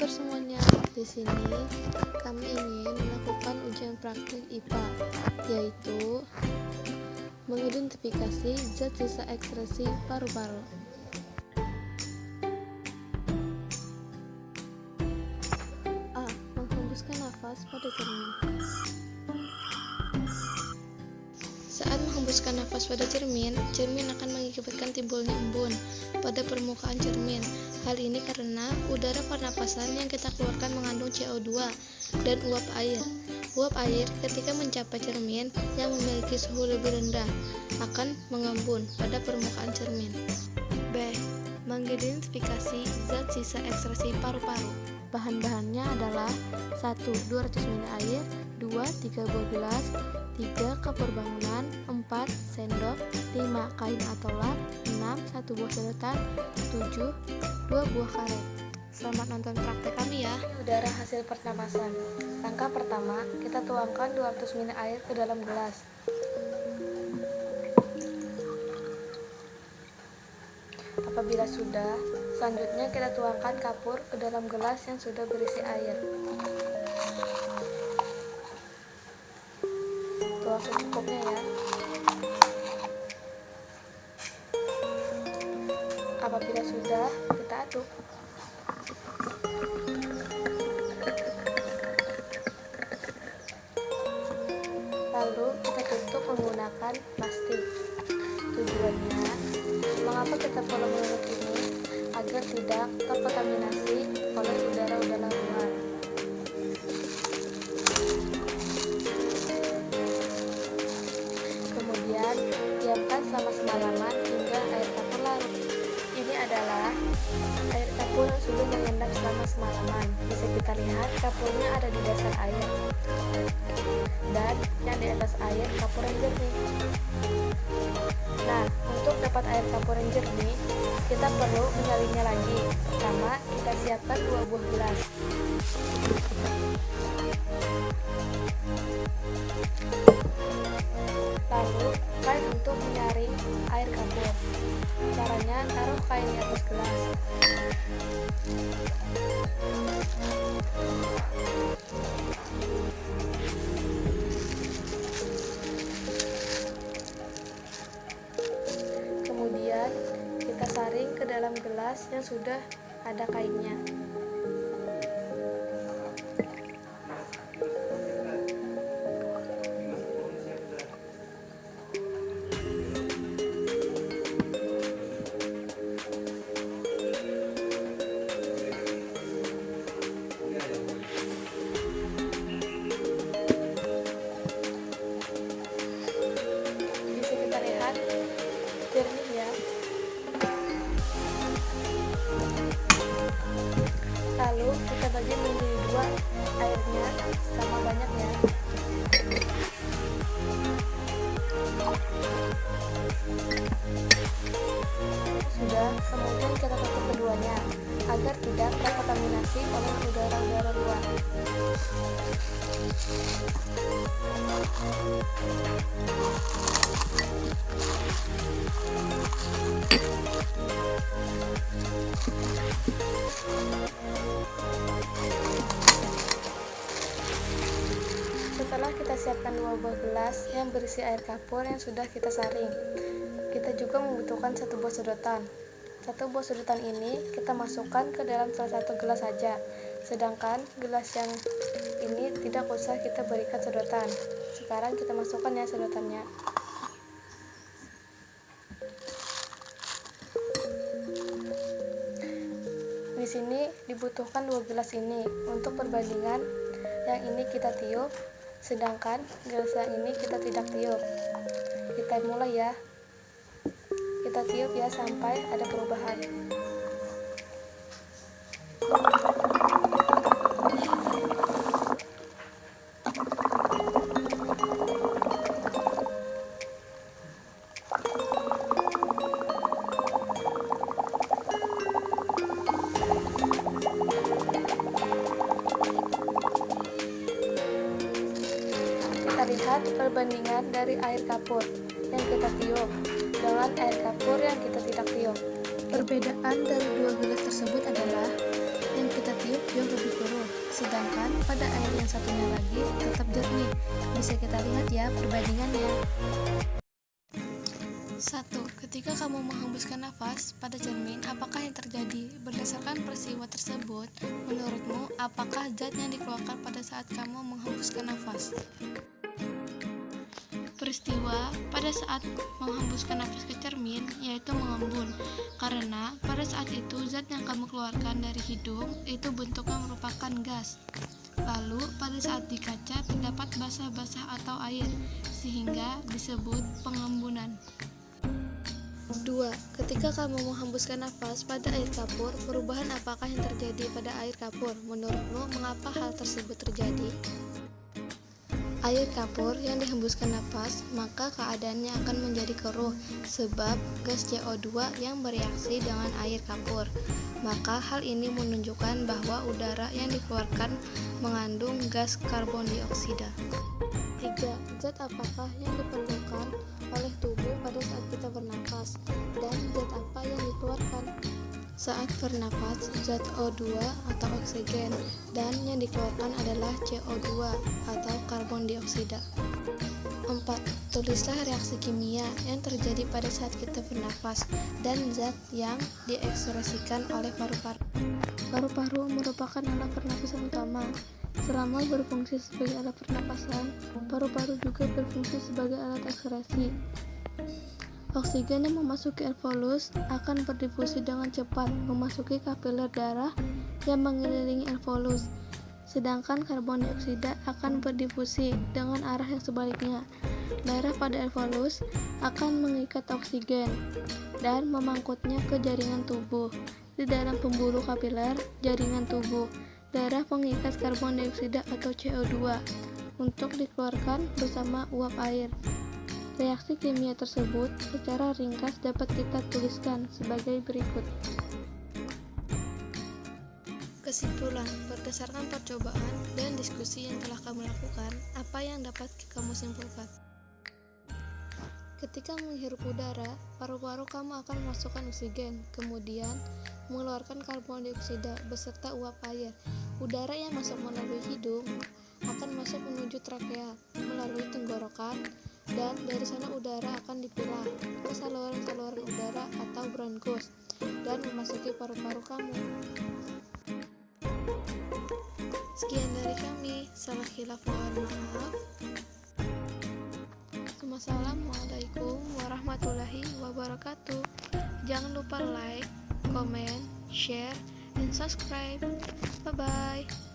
kabar semuanya? Di sini kami ingin melakukan ujian praktik IPA, yaitu mengidentifikasi zat sisa ekskresi paru-paru. A. Menghembuskan nafas pada cermin. Saat menghembuskan nafas pada cermin akan mengakibatkan timbulnya embun pada permukaan cermin. Hal ini karena udara pernapasan yang kita keluarkan mengandung CO2 dan uap air. Uap air ketika mencapai cermin yang memiliki suhu lebih rendah akan mengembun pada permukaan cermin. B. Mengidentifikasi zat sisa ekskresi paru-paru. Bahan-bahannya adalah 1. 200 ml air, 2. 3 buah gelas, 3. Kapur bangunan, 4. Sendok, 5. Kain atau lap, 6. 1 buah sedotan, 7. 2 buah karet. Selamat nonton praktek kami ya. Udara hasil pernapasan. Langkah pertama, kita tuangkan 200 ml air ke dalam gelas. Apabila sudah, selanjutnya kita tuangkan kapur ke dalam gelas yang sudah berisi air. Tuang secukupnya ya. Apabila sudah, kita aduk. Lalu kita tutup menggunakan plastik. Tujuannya, mengapa kita perlu menutup ini? Agar tidak terkontaminasi oleh udara-udara luar. Kemudian, diamkan selama semalaman hingga air kapur larut. Ini adalah air kapur yang sudah mengendap selama semalaman. Bisa kita lihat kapurnya ada di dasar air. Dan yang di atas air kapur yang jernih. Nah, untuk dapat air kapur yang jernih, kita perlu menyaringnya lagi. Pertama, kita siapkan 2 buah gelas. Lalu, kain untuk menyaring air kapur. Caranya, taruh kain di atas gelas. Kemudian kita saring ke dalam gelas yang sudah ada kainnya. Bisa kita lihat jernih ya. Lalu kita bagi menjadi 2 airnya sama banyaknya. Sudah, kemudian kita tutup keduanya agar tidak terkontaminasi oleh udara-udara luar. Setelah kita siapkan 2 buah gelas yang berisi air kapur yang sudah kita saring, kita juga membutuhkan 1 buah sedotan. 1 buah sedotan ini kita masukkan ke dalam salah satu gelas saja, sedangkan gelas yang ini tidak usah kita berikan sedotan. Sekarang kita masukkan ya sedotannya. Di sini dibutuhkan 2 gelas ini. Untuk perbandingan, yang ini kita tiup, sedangkan gelas yang ini kita tidak tiup. Kita mulai ya. Kita tiup ya sampai ada perubahan. Kita lihat perbandingan dari air kapur yang kita tiup dengan air kapur yang kita tidak tiup. Perbedaan dari 2 gelas tersebut adalah yang kita tiup jauh lebih keruh, sedangkan pada air yang satunya lagi tetap jernih. Bisa kita lihat ya perbandingannya. 1. Ketika kamu menghembuskan nafas pada cermin, apakah yang terjadi? Berdasarkan peristiwa tersebut, menurutmu apakah zat yang dikeluarkan pada saat kamu menghembuskan nafas? Peristiwa pada saat menghembuskan nafas ke cermin yaitu mengembun, karena pada saat itu zat yang kamu keluarkan dari hidung itu bentuknya merupakan gas. Lalu pada saat di kaca terdapat basah-basah atau air, sehingga disebut pengembunan. 2. Ketika kamu menghembuskan nafas pada air kapur, perubahan apakah yang terjadi pada air kapur? Menurutmu, mengapa hal tersebut terjadi? Air kapur yang dihembuskan nafas, maka keadaannya akan menjadi keruh sebab gas CO2 yang bereaksi dengan air kapur. Maka hal ini menunjukkan bahwa udara yang dikeluarkan mengandung gas karbon dioksida. 3. Zat apakah yang diperlukan oleh tubuh pada saat kita bernafas, dan zat apa yang dikeluarkan? Saat bernafas, zat O2 atau oksigen, dan yang dikeluarkan adalah CO2 atau karbon dioksida. 4. Tulislah reaksi kimia yang terjadi pada saat kita bernafas dan zat yang diekspresikan oleh paru-paru. Paru-paru merupakan alat pernapasan utama. Selama berfungsi sebagai alat pernapasan, paru-paru juga berfungsi sebagai alat ekskresi. Oksigen yang memasuki alveolus akan berdifusi dengan cepat memasuki kapiler darah yang mengelilingi alveolus, sedangkan karbon dioksida akan berdifusi dengan arah yang sebaliknya. Darah pada alveolus akan mengikat oksigen dan memangkutnya ke jaringan tubuh. Di dalam pembuluh kapiler jaringan tubuh, darah mengikat karbon dioksida atau CO2 untuk dikeluarkan bersama uap air. Reaksi kimia tersebut secara ringkas dapat kita tuliskan sebagai berikut. Kesimpulan, berdasarkan percobaan dan diskusi yang telah kamu lakukan, apa yang dapat kamu simpulkan? Ketika menghirup udara, paru-paru kamu akan memasukkan oksigen, kemudian mengeluarkan karbon dioksida beserta uap air. Udara yang masuk melalui hidung akan masuk menuju trakea, melalui tenggorokan, dan dari sana udara akan dipilah ke saluran-saluran udara atau bronkus dan memasuki paru-paru kamu. Sekian dari kami, salah khilaf mohon maaf. Wassalamualaikum warahmatullahi wabarakatuh. Jangan lupa like, comment, share, dan subscribe. Bye bye.